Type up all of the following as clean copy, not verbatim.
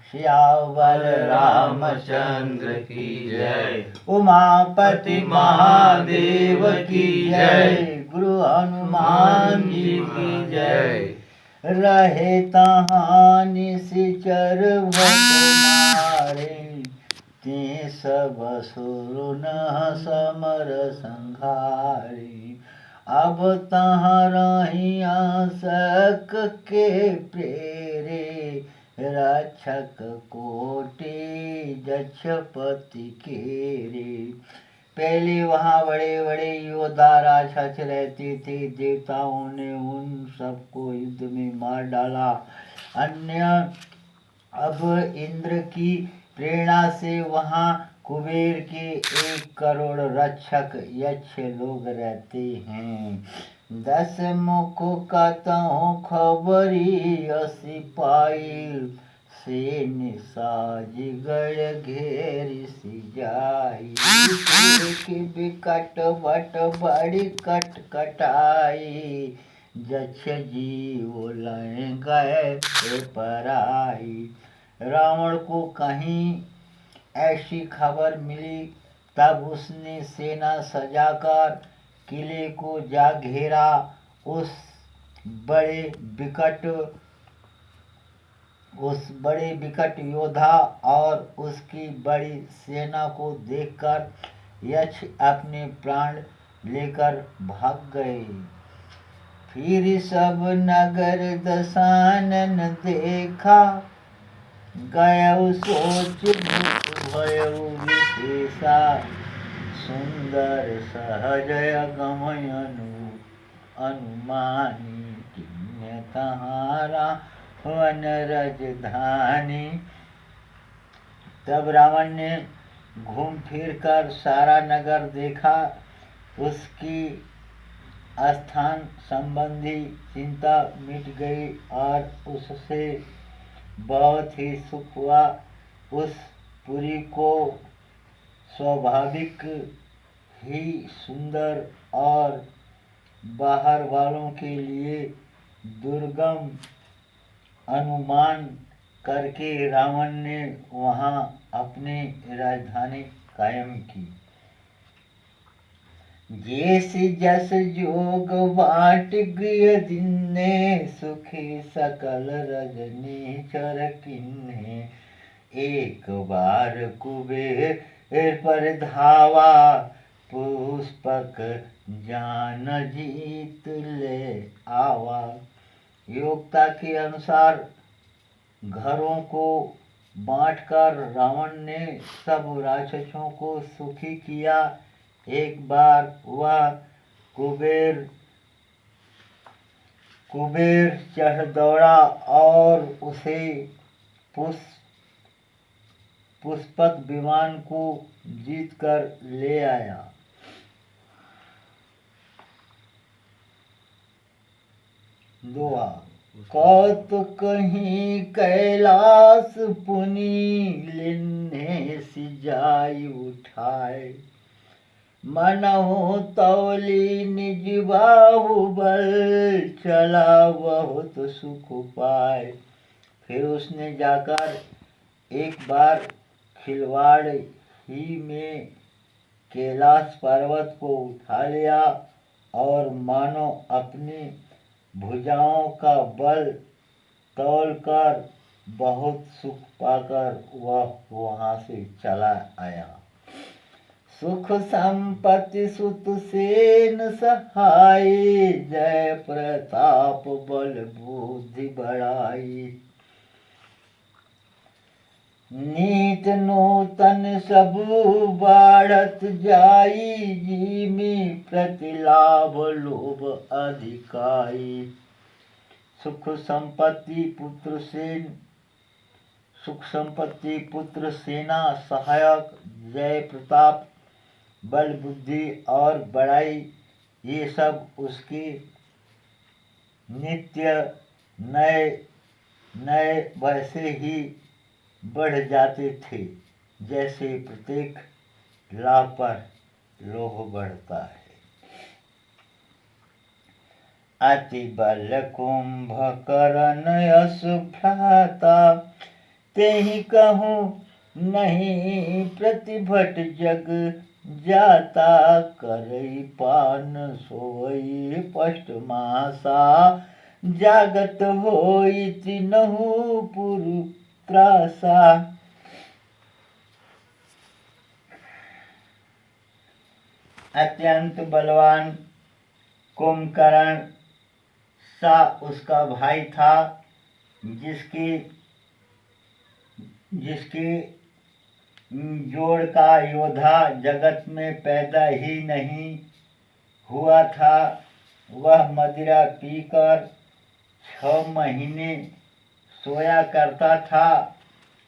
सियावर रामचंद्र की जय। उमापति महादेव की जय। गुरु हनुमान जी की जय। रहे तहाँ निशिचर मारे, ते सब असुर न समर संहारी। अब तहाँ रहिया सक के प्रेरे, रक्षक कोटि जक्षपति केरे। पहले वहाँ बड़े बड़े योद्धा राक्षस रहते थे। देवताओं ने उन सबको युद्ध में मार डाला। अन्य अब इंद्र की प्रेरणा से वहाँ कुबेर के 1 करोड़ रक्षक यक्ष लोग रहते हैं। 10 मुख कतहु खबरी सिपाही, से निसाज गढ़ घेर सी जाई। कि बिकट बट बड़ी कट कटाई, जक्ष जीव लय गए पराई। रावण को कहीं ऐसी खबर मिली, तब उसने सेना सजाकर किले को जा घेरा। उस बड़े विकट योद्धा और उसकी बड़ी सेना को देखकर यक्ष अपने प्राण लेकर भाग गए। फिर सब नगर दशानन देखा, गयउ सोच भयउ विशेषा। सुंदर सहज गमय अनुमानी, किन्ह तहारा वन राजधानी। तब रावण ने घूम फिर कर सारा नगर देखा। उसकी स्थान संबंधी चिंता मिट गई और उससे बहुत ही सुख हुआ। उस पुरी को स्वाभाविक ही सुंदर और बाहर वालों के लिए दुर्गम अनुमान करके रावण ने वहाँ अपनी राजधानी कायम की। जैस जस जोग बाट गृह दिन्ने, सुखी सकल रजनी चर किन्ने। एक बार कुबेर पर धावा, पुष्पक जान जीत ले आवा। योग्यता के अनुसार घरों को बांटकर रावण ने सब राक्षसों को सुखी किया। एक बार वह कुबेर चढ़ दौड़ा और उसे पुष्पक विमान को जीत कर ले आया। दुआ कौतुक कहीं कैलाश पुनि, लिन्हे सिजाई उठाए। मनहु तौली निज बाहुबल, चला बहुत सुख पाए। फिर उसने जाकर एक बार खिलवाड़ ही में कैलाश पर्वत को उठा लिया और मानो अपनी भुजाओं का बल तौलकर बहुत सुख पाकर वह वहां से चला आया। सुख संपत्ति सुत सेन सहाय, जय प्रताप बल बुद्धि बढ़ाई। नीत नूतन सब बाढ़त जाई, जीमी प्रतिलाभ लोभ अधिकाई। सुख संपत्ति पुत्र सेना सहायक, जय प्रताप बल बुद्धि और बड़ाई, ये सब उसके नित्य नए नए वैसे ही बढ़ जाते थे, जैसे प्रत्येक लाभ पर लोभ बढ़ता है। अति बल कुंभकर्ण यश भ्राता, ते ही कहूँ नहीं प्रतिभट जग जाता, करई पान सोई पष्ट मासा, जागत होई तिनहु पुरु त्रासा। अत्यंत बलवान कुंभकर्ण सा उसका भाई था, जिसके जोड़ का योद्धा जगत में पैदा ही नहीं हुआ था। वह मदिरा पीकर 6 महीने सोया करता था।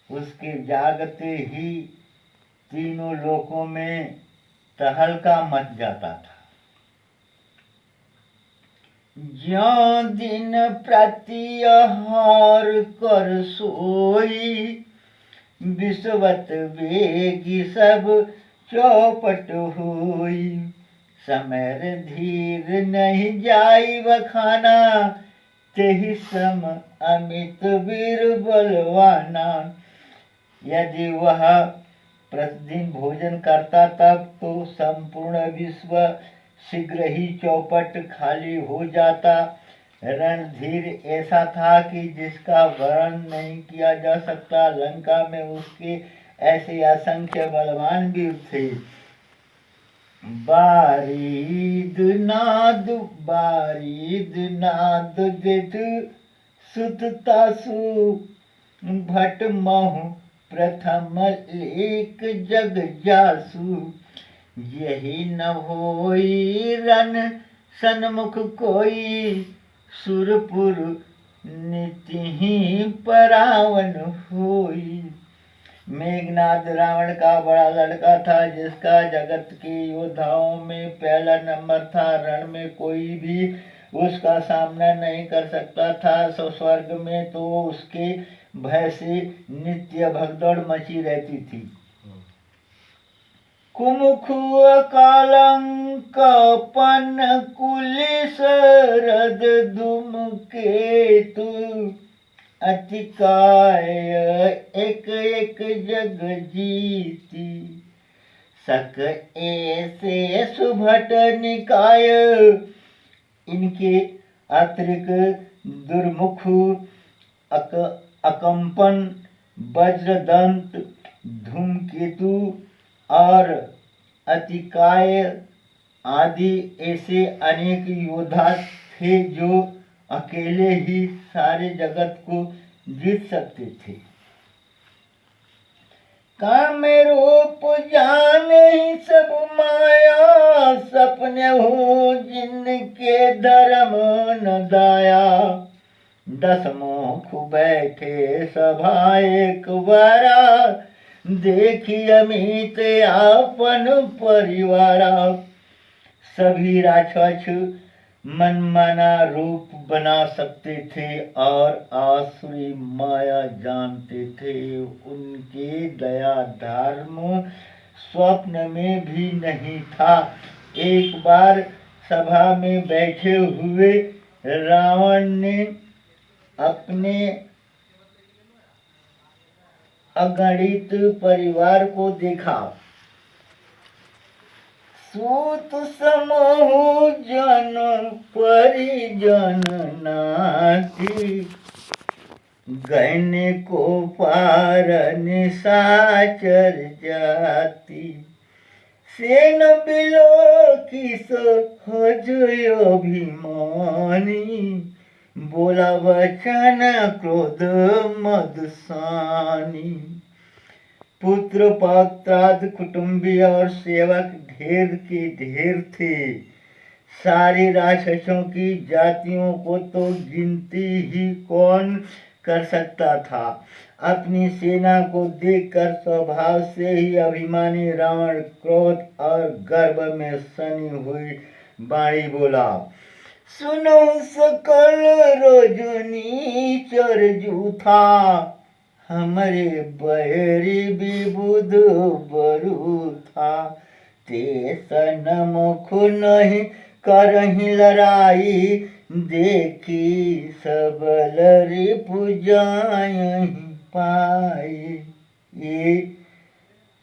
उसके जागते ही तीनों लोकों में तहलका मच जाता था। ज्यों दिन प्रत्यहार कर सोई, विषवत वेगी सब चौपट होई, समर धीर नहीं जाई बखाना, तेहि सम अमित वीर बलवाना। यदि वह प्रतिदिन भोजन करता तब तो संपूर्ण विश्व शीघ्र ही चौपट खाली हो जाता। रणधीर ऐसा था कि जिसका वर्णन नहीं किया जा सकता। लंका में उसके ऐसे असंख्य बलवान वीर थे। बारीद नाद देत सुत तासु, भट महु प्रथम एक जग जासु, यही न होई रन सन्मुख कोई, सुरपुर नितिहि परावन होई। मेघनाद रावण का बड़ा लड़का था, जिसका जगत के योद्धाओं में पहला नंबर था। रण में कोई भी उसका सामना नहीं कर सकता था। स्वर्ग में तो उसके भय से नित्य भगदड़ मची रहती थी। कुमुखु कालंक पन कुलिस रद धूमकेतु, अतिकाय एक एक जग जीती, सक ऐसे सुभट निकाय। इनके अतिरिक्त दुर्मुख अकंपन, वज्रदंत, धूमकेतु और अतिकाय आदि ऐसे अनेक योद्धा थे जो अकेले ही सारे जगत को जीत सकते थे। काम रूप जान ही सब माया, सपने हो जिनके धर्म न दाया। 10 मुख बैठे सभा एक बारा, देखी अमित आपन परिवारा। सभी राक्षस मनमाना रूप बना सकते थे और आसुरी माया जानते थे। उनके दया धर्म स्वप्न में भी नहीं था। एक बार सभा में बैठे हुए रावण ने अपने अगणित परिवार को देखा। सूत समूह जन परिजन नाती, गहने को पार निशाचर जाति। सेन बिलो की सहज अभिमानी, बोला वचन क्रोध मदसानी। पुत्र पौत्राद कुटुंबी और सेवक ढेर के ढेर थे। सारे राक्षसों की जातियों को तो गिनती ही कौन कर सकता था। अपनी सेना को देखकर स्वभाव से ही अभिमानी रावण क्रोध और गर्व में सनी हुई वाणी बोला, सुनो सकल रोजनी चर जूथा, हमारे बैरी विबुध बरु था। ते सन्मुख नहीं करही लड़ाई, देखी सबल रिपु जायहि। पाए। ये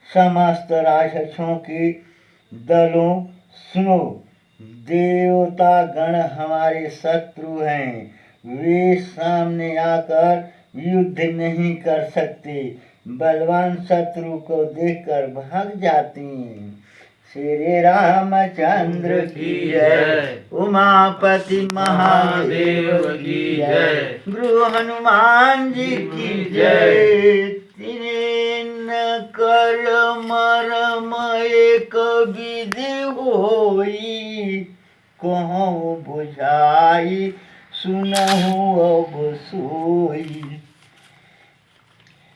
समस्त राक्षसों के दलों सुनो, देवता गण हमारे शत्रु हैं, वे सामने आकर युद्ध नहीं कर सकते, बलवान शत्रु को देखकर भाग जाते हैं। श्री रामचंद्र की जय, उमापति महादेव की जय, गुरु हनुमान जी की जय। तीन कर मरम एक विधि होई, कहूँ बुझाई सुनहु अब सोई।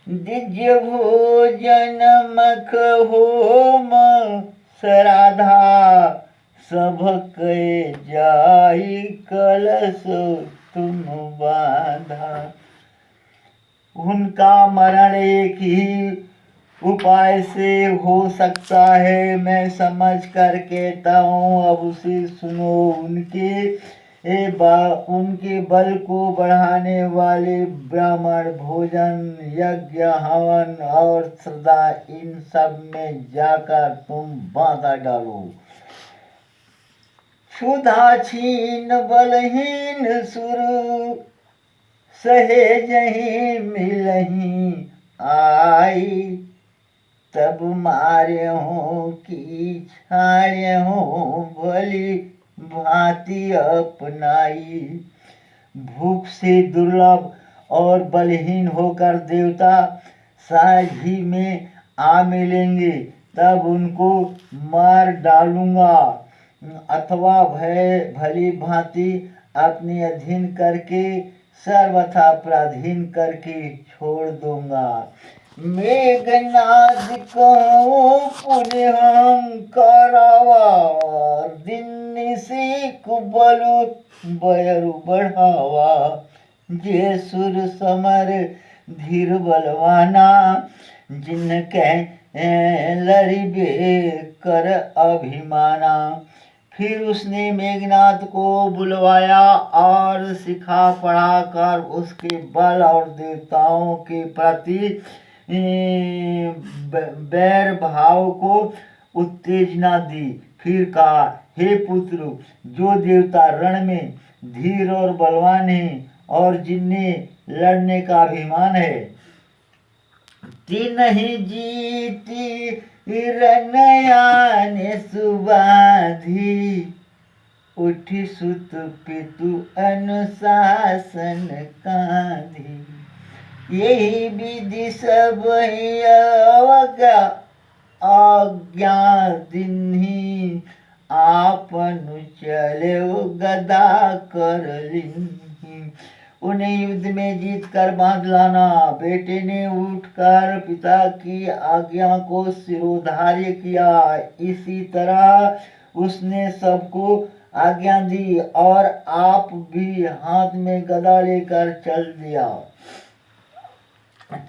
दिव्य भोजन मख होम श्राद्धा, सब के जाई कलश तुम बांधा। उनका मरण एक ही उपाय से हो सकता है, मैं समझ कर कहता हूँ, अब उसे सुनो। उनके बल को बढ़ाने वाले ब्राह्मण, भोजन, यज्ञ, हवन और श्रद्धा, इन सब में जाकर तुम बाधा डालो। क्षुधा छीन बलहीन सुर, सहेज ही मिलही आई, तब मारे हो कि छाड़े हो भली भांति अपनाई। भूख से दुर्लभ और बलहीन होकर देवता साझी में आ मिलेंगे, तब उनको मार डालूंगा, अथवा भली भांति अपने अधीन करके सर्वथा पराधीन करके छोड़ दूंगा। मेघनाद कहूँ पुण्य हम करावा, दिन से कुबलु बयरु बढ़ावा। जे सुर समर धीर बलवाना, जिनके लड़िबे कर अभिमाना। फिर उसने मेघनाद को बुलवाया और सिखा पढ़ाकर उसके बल और देवताओं के प्रति बैर भाव को उत्तेजना दी। फिर कहा, हे पुत्र, जो देवता रण में धीर और बलवान हैं और जिन्हें लड़ने का अभिमान है, तीन ही जीती रनयाने सुबाधी, उठी सुत पितु अनुशासन कांधी। यही विधि सब आज्ञा दिन्ही, आपनु चले गदा कर लिन्ही। उन्हें युद्ध में जीत कर बांध लाना। बेटे ने उठकर पिता की आज्ञा को शिरोधार्य किया। इसी तरह उसने सबको आज्ञा दी और आप भी हाथ में गदा लेकर चल दिया।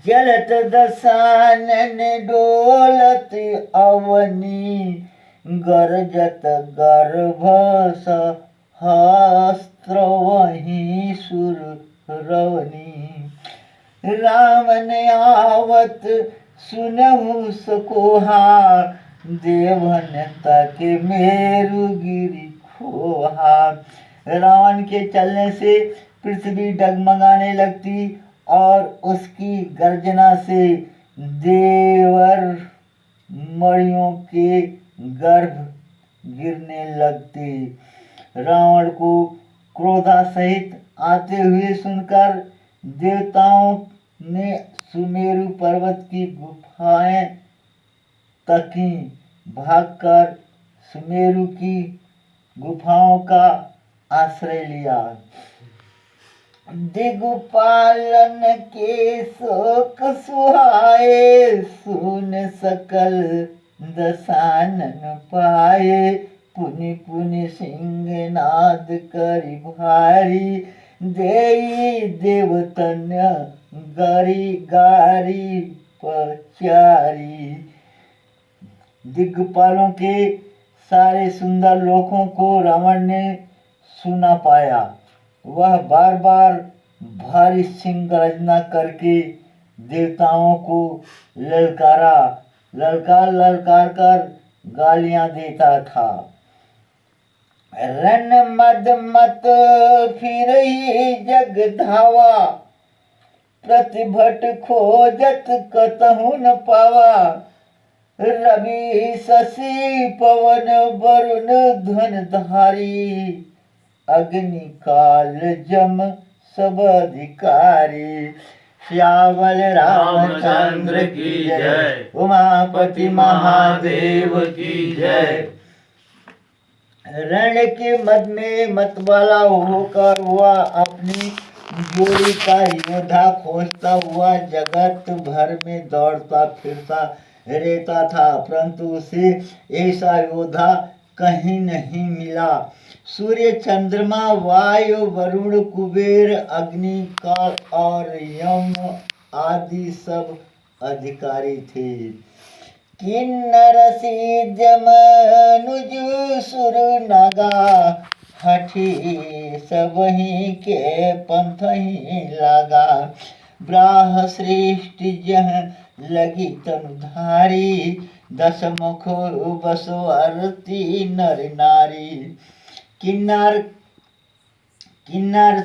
चलत दसानन डोलत अवनी, गरजत गर्भ सहस्त्र वही सुर रवनी। रावण आवत सुनहु सकोहा, देवन तक मेरु गिरि खोहा। रावण के चलने से पृथ्वी डगमगाने लगती और उसकी गर्जना से देवर मणियों के गर्भ गिरने लगते। रावण को क्रोधा सहित आते हुए सुनकर देवताओं ने सुमेरु पर्वत की गुफाएं तकी। भागकर सुमेरु की गुफाओं का आश्रय लिया। दिग्पालन के शोक सुहाए, सुन सकल दसानन पाए। पुनि पुनि सिंहनाद करि भारी, देई देवतन्य गरी गारी पचारी। दिग्पालों के सारे सुंदर लोकों को रावण ने सुना पाया। वह बार बार भारी सिंह गर्जना करके देवताओं को ललकारा, ललकार ललकार कर गालियां देता था। रन मद मत फिर ही जग धावा, प्रतिभट खोजत कतहु न पावा। रवि शशि पवन वरुण धन धारी, अग्नि काल जम सब अधिकारी। श्यामल रामचंद्र की जय, उमापति महादेव की जय। रण के मद में मतवाला होकर वह अपनी जोड़ी का योद्धा खोजता हुआ जगत भर में दौड़ता फिरता रहता था, परंतु उसे ऐसा योद्धा कहीं नहीं मिला। सूर्य, चंद्रमा, वायु, वरुण, कुबेर, अग्नि, काल और यम आदि सब अधिकारी थे। किन्नर सिद्ध मनुज सुर नागा, हठी सबही के पंथ ही लागा। ब्राह सृष्टि जह लगी तनुधारी, दस मुख बसो अरती नर नारी। किन्नर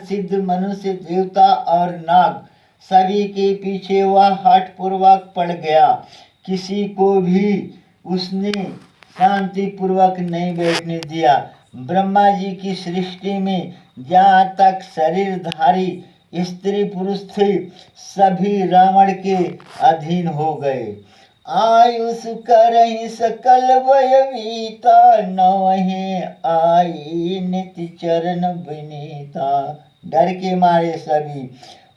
सिद्ध मनुष्य, देवता और नाग सभी के पीछे वह हठ पूर्वक पड़ गया। किसी को भी उसने शांति पूर्वक नहीं बैठने दिया। ब्रह्मा जी की सृष्टि में जहाँ तक शरीरधारी स्त्री पुरुष थे, सभी रावण के अधीन हो गए। आयुष करहि सकल भयभीता, नवहि आई नित्य चरण विनीता। डर के मारे सभी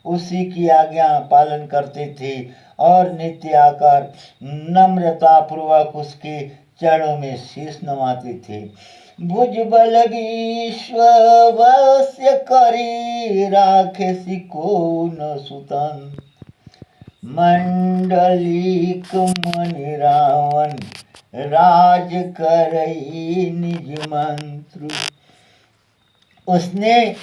उसी की आज्ञा पालन करते थे और नित्य आकर नम्रता पूर्वक उसके चरणों में शीश नवाते थे। भुजबल विश्व वश्य करी, राखे सिको न सुतन। मंडलिक मणि रावण, राज करई निज मंत्र। उसने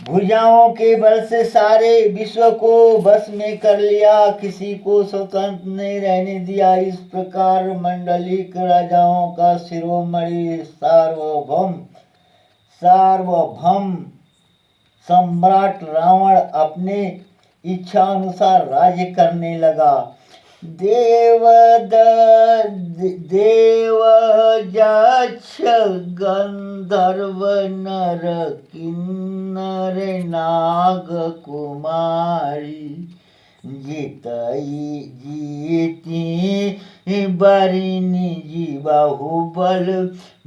भुजाओं के बल से सारे विश्व को बस में कर लिया, किसी को स्वतंत्र नहीं रहने दिया। इस प्रकार मंडलिक राजाओं का शिरोमणि सार्वभौम सम्राट रावण अपने इच्छा अनुसार राज्य करने लगा। देव यक्ष गंधर्व नर किन्नर नाग कुमारी, जीती बरिनी जी बाहुबल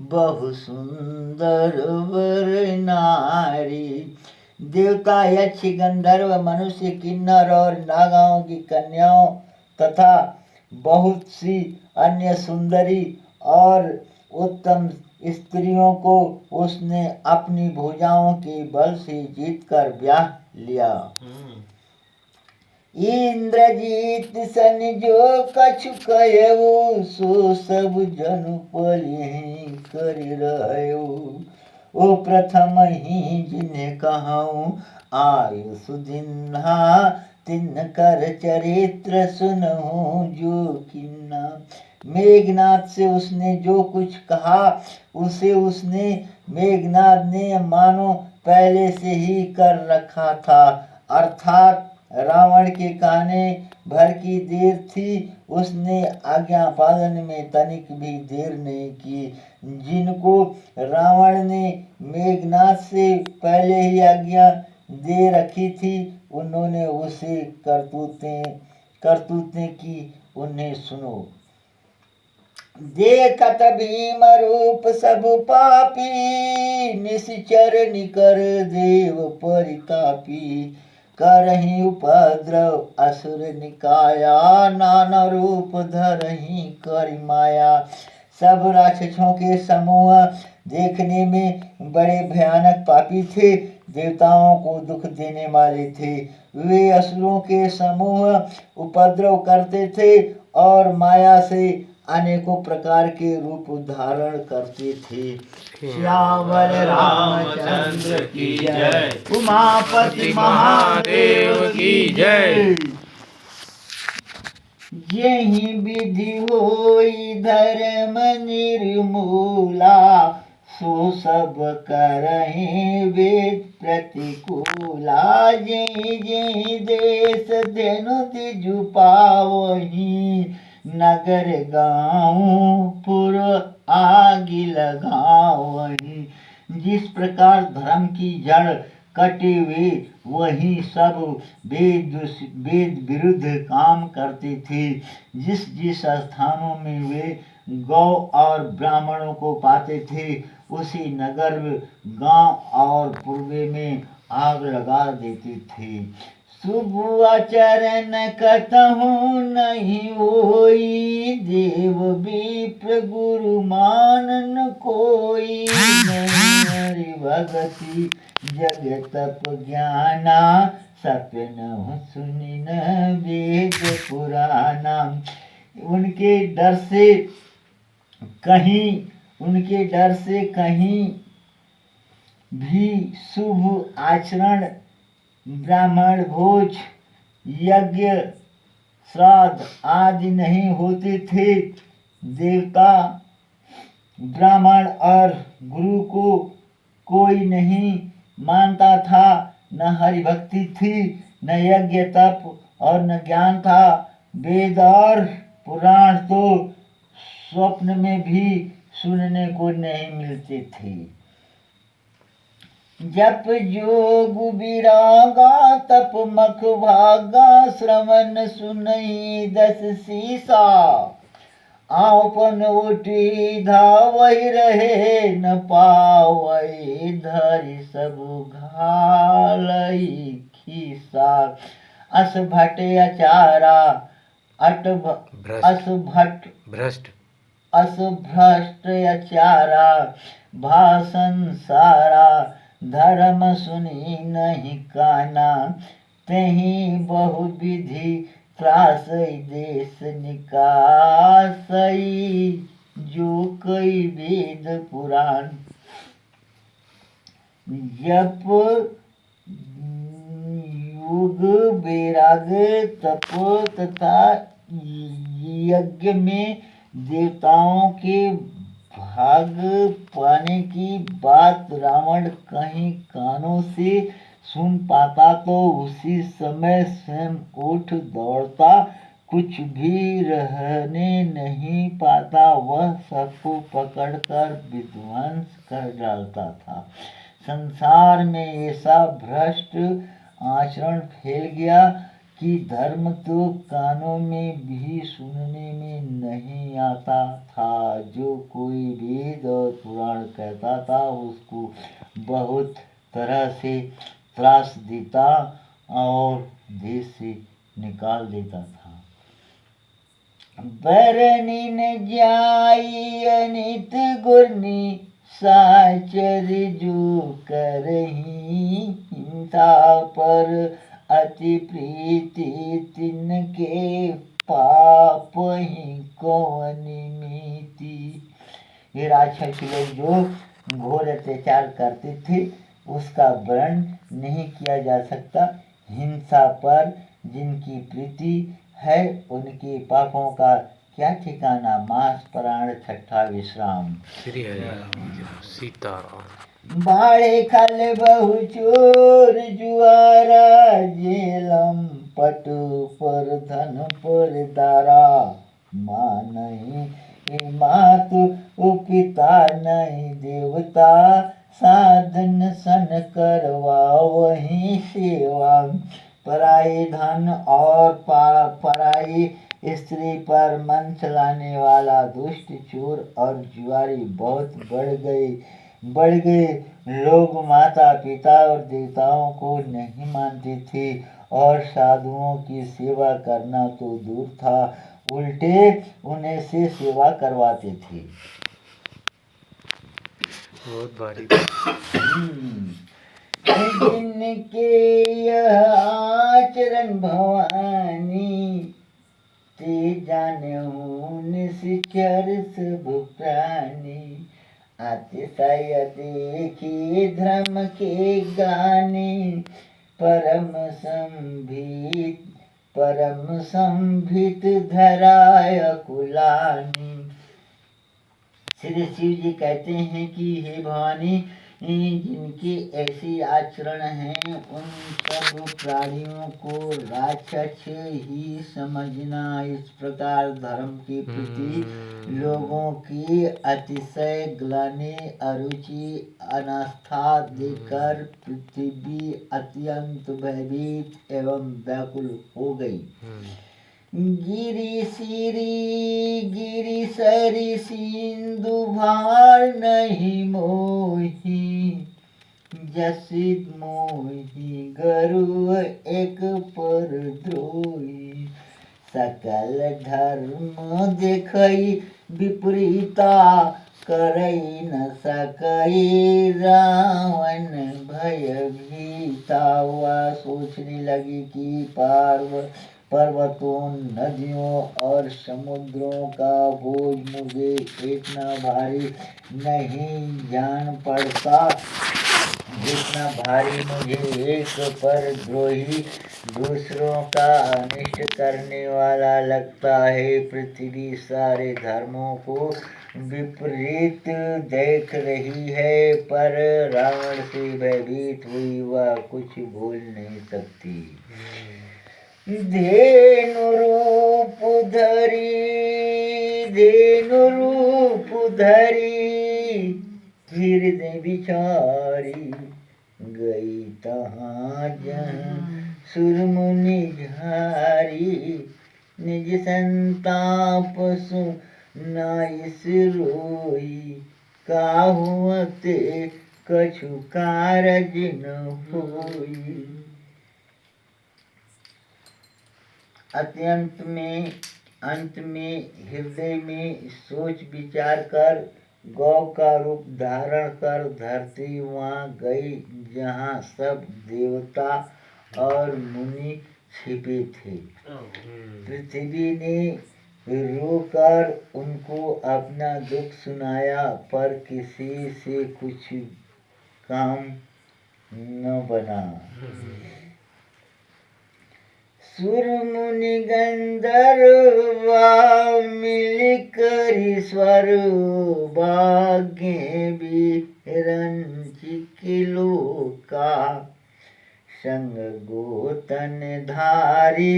बहु सुंदर वर नारी। देवता, यक्ष, गंधर्व, मनुष्य, किन्नर और नागाओं की कन्याओं तथा बहुत सी अन्य सुंदरी और उत्तम स्त्रियों को उसने अपनी भुजाओं के बल से जीतकर ब्याह लिया। इंद्रजीत सन जो कछु कहो, सो सब जनु पलि कर रहो। ओ प्रथम ही जिन्हें कहूँ, आयुष दिन्हा तिन कर चरित्र सुनहु जो किन्ना। मेघनाथ से उसने जो कुछ कहा उसे उसने मेघनाथ ने मानो पहले से ही कर रखा था, अर्थात रावण के कहने भर की देर थी। उसने आज्ञा पालन में तनिक भी देर नहीं की। जिनको रावण ने मेघनाथ से पहले ही आज्ञा दे रखी थी, उन्होंने उसे करतूतें की। उन्हें सुनो। देखत भीम रूप सब पापी, निश्चर निकर देव परितापी। करहि उपद्रव असुर निकाया, नाना रूप धरहि करि माया। सब राक्षसों के समूह देखने में बड़े भयानक पापी थे, देवताओं को दुख देने वाले थे। वे असुरों के समूह उपद्रव करते थे और माया से अनेकों प्रकार के रूप धारण करते थे। श्यावर रामचंद्र की जय, उमापति महादेव की जय। यही विधि होई धर्म निर्मूला, सो सब करहि वेद प्रतिकूला। जय जय देश धेनु तिजु पावही, नगर गाँव पुर आगि लगावही। जिस प्रकार धर्म की जड़ कटे हुए वही सब वेद विरुद्ध काम करते थे। जिस जिस स्थानों में वे गौ और ब्राह्मणों को पाते थे उसी नगर गांव और पूर्वे में आग लगा देते थे। शुभ आचरण कतहु नहीं होई, देव विप्र गुरु मानन कोई। हरि भगति जग तप ज्ञाना, सपन सुनिन वेद पुराना। उनके डर से कहीं भी शुभ आचरण, ब्राह्मण भोज, यज्ञ, श्राद्ध आदि नहीं होते थे। देवता, ब्राह्मण और गुरु को कोई नहीं मानता था। न हरि भक्ति थी, न यज्ञ तप और न ज्ञान था। वेद और पुराण तो स्वप्न में भी सुनने को नहीं मिलते थे। जप जोग विरागा, तप मख भागा, श्रवण सुनई दस सीसा। आपन ओटी धावई रहे, न पावई धरि सब घालई खीसा। अस भट अचारा भ्रष्ट अचारा, भाषण सारा। धर्म सुनी नहीं काना, तही बहु विधि त्रासई देश निकासई। जो कई वेद पुराण जप योग वैराग तप तथा यज्ञ में देवताओं के भाग पाने की बात रावण कहीं कानों से सुन पाता तो उसी समय स्वयं उठ दौड़ता, कुछ भी रहने नहीं पाता। वह सबको पकड़कर विध्वंस कर डालता था। संसार में ऐसा भ्रष्ट आचरण फैल गया कि धर्म तो कानों में भी सुनने में नहीं आता था। जो कोई वेद और पुराण कहता था उसको बहुत तरह से त्रास देता और देश से निकाल देता था। बरनिन जाई अनित गुरनी, साचर जो करही। हिंसा पर अति प्रीति, तिनके पाप ही कौन मीति। ये राक्षस लोग जो घोर अत्याचार करते थे उसका वर्णन नहीं किया जा सकता। हिंसा पर जिनकी प्रीति है उनके पापों का क्या ठिकाना। मास प्राण छठा विश्राम। सीताराम। बाड़े खल बहु चोर जुआरा, जेलम पटु पर धन पर दारा। माँ नहीं मातु पिता नहीं देवता, साधन सन करवा वही सेवा। पराई धन और पराई स्त्री पर मन चलाने वाला दुष्ट चोर और जुआरी बहुत बढ़ गए। लोग माता पिता और देवताओं को नहीं मानते थे और साधुओं की सेवा करना तो दूर था, उल्टे उन्हें से सेवा करवाते थे। बहुत भारी। जिनके यह आचरण भवानी, ते जाने निश्चर सब प्राणी, अतिशय देखी धर्म के गाने, परम संभित धराय कुलानी। श्री शिव जी कहते हैं कि हे भवानी, जिनके ऐसे आचरण हैं उन सब प्राणियों को राक्षस ही समझना। इस प्रकार धर्म के प्रति लोगों की अतिशय ग्लानि, अरुचि, अनास्था देखकर पृथ्वी अत्यंत भयभीत एवं व्याकुल हो गई। गिरि सरी सिंधु भार नहीं मोही, जसित मोही गरु एक पर द्रोही। सकल धर्म देखई विपरीता, करई न सकई रावण भयभीता। वह सोचने लगी कि पर्वतों, नदियों और समुद्रों का बोझ मुझे इतना भारी नहीं जान पड़ता जितना भारी मुझे एक पर द्रोही दूसरों का अनिष्ट करने वाला लगता है। पृथ्वी सारे धर्मों को विपरीत देख रही है, पर रावण से भयभीत हुई वह कुछ बोल नहीं सकती। धेनु रूप धरी हृदय विचारी, गई तहाँ जहाँ सुरमुनि झारी। निज संताप सुनाइस रोई, काहू ते कछु कारज न होई। अंत में हृदय में सोच विचार कर गौ का रूप धारण कर धरती वहाँ गई जहाँ सब देवता और मुनि छिपे थे। पृथ्वी ने रोकर उनको अपना दुख सुनाया, पर किसी से कुछ काम न बना। सुर मुनि गंधर्वा मिलकर ईश्वर, भाग्य विरंच किलोका। संग गोतन धारी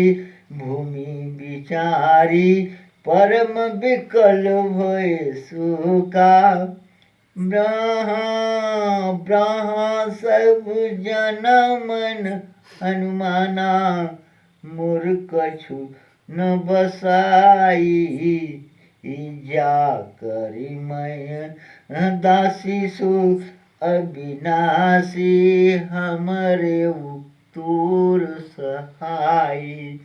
भूमि विचारी, परम विकल भय सुका। ब्रहा सब जना मन अनुमाना, मोर कछु न बसाई। जा करी मैं दासी सु अविनाशी, हमरे उत्तुर सहाई।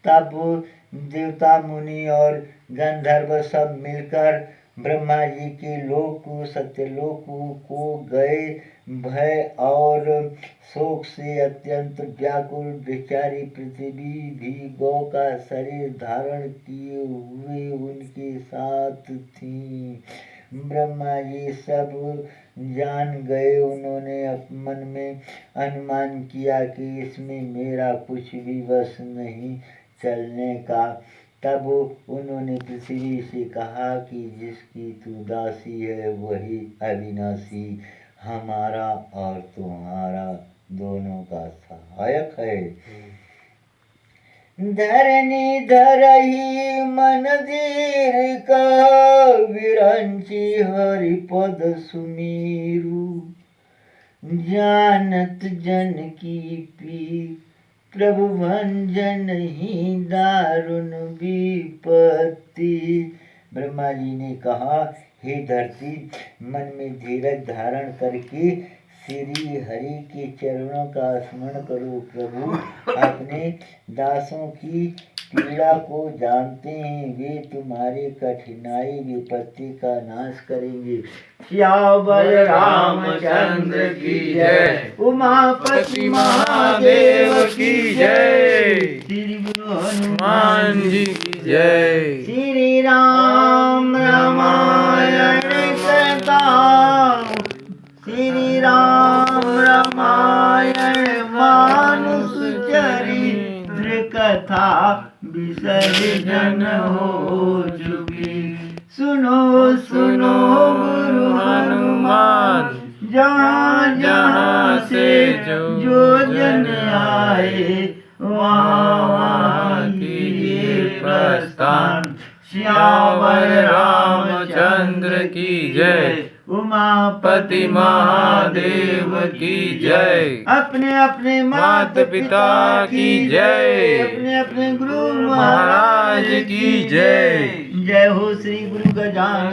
तब देवता मुनि और गंधर्व सब मिलकर ब्रह्मा जी के लोक सत्यलोक को गए। भय और शोक से अत्यंत व्याकुल बेचारी पृथ्वी भी गौ का शरीर धारण किए हुए उनके साथ थी। ब्रह्मा जी सब जान गए। उन्होंने मन में अनुमान किया कि इसमें मेरा कुछ भी वश नहीं चलने का। तब उन्होंने पृथ्वी से कहा कि जिसकी तू दासी है वही अविनाशी हमारा और तुम्हारा दोनों का सहायक है। धरनी धरही मन धीर का, विरंची हरि पद सुमीरु। जानत जन की पीर, प्रभु भंजन ही दारुण विपत्ति। ब्रह्मा जी ने कहा, हे धरती, मन में धीरज धारण करके श्री हरि के चरणों का स्मरण करो। प्रभु अपने दासों की पीड़ा को जानते हैं, वे तुम्हारी कठिनाई विपत्ति का नाश करेंगे। सियावर रामचंद्र की जय, उमापति महादेव की जय, श्री गुरु हनुमान जी की जय। श्री राम रामायण कथा, श्री राम रामायण मानुष चरित्र कथा विसर्जन हो चुकी। सुनो सुनो गुरु हनुमान, जहाँ जहाँ से जो जन आए वहाँ कीजिए प्रस्थान। सियावर रामचंद्र की जय, उमापति महादेव की जय। अपने अपने माता पिता की जय, अपने अपने गुरु महाराज की जय। जय हो श्री गुरु गजानन।